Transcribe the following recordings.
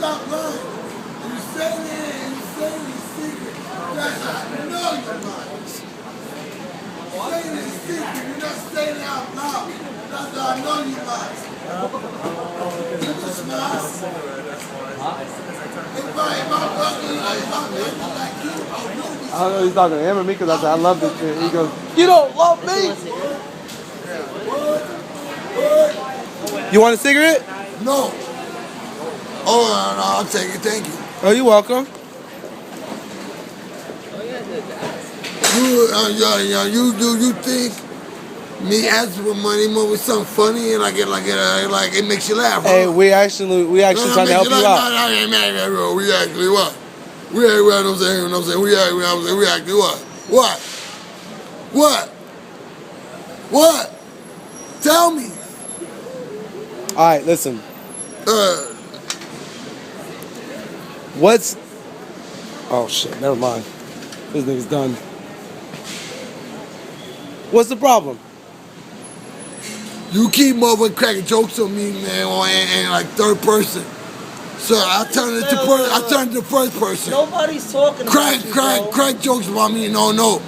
stop lying. You say it and you say it in secret. That's how I know you're lying. Say it in secret. You're not saying it out loud. That's how I know you're lying. You just smile. If I like you, I know this. I don't know, he's talking to him or me because I said, I love this shit. He goes, you don't love me? You want a cigarette? No. Oh, no, I'll take it. Thank you. Oh, you're welcome. You think me asking for money more with something funny and like it makes you laugh? Huh? Hey, we actually trying to help you out. We actually what? We actually what I'm saying. We actually what? What? Tell me. All right, listen. What's? Oh shit! Never mind. This nigga's done. What's the problem? You keep motherfucking cracking jokes on me, man, and like third person. So I turn it to first person. Nobody's talking about you, bro. Crack jokes about me. No.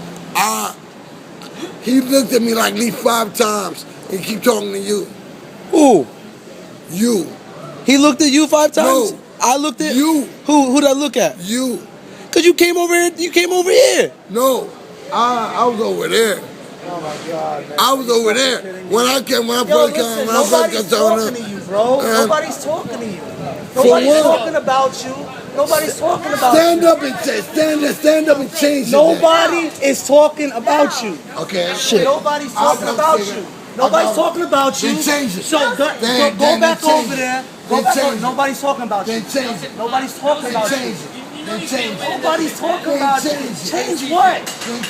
He looked at me like at least 5 times and keep talking to you. Who? You. He looked at you 5 times? No. I looked at you. Who did I look at? You. Cause you came over here. You came over here. No. I was over there. Oh my God, man. I was over there. When I first came, nobody's talking to you, bro. Nobody's talking to you. Nobody's talking about you. Nobody's talking about you. Stand up and change it. Nobody is talking about you. Okay. Shit. Nobody's talking about you. Nobody's talking about you. Then change it. So go back over there. Nobody's talking about you. Then change it. Nobody's talking about you. Then change it. Nobody's talking about you. Change what?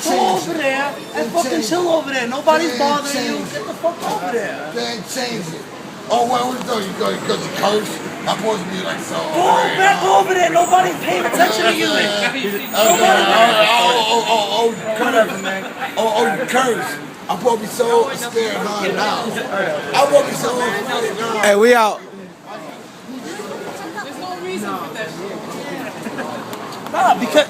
Go over there and fucking chill over there. Nobody's bothering you. Get the fuck over there. Then change it. Oh, well, what you go because you curse? I'm supposed to be like so. Go back over there. Nobody's paying attention to you. Whatever, man. Oh, you curse. I'm supposed to be so scared hard now. I'm supposed to be so afraid now. Hey, we out. Nah, because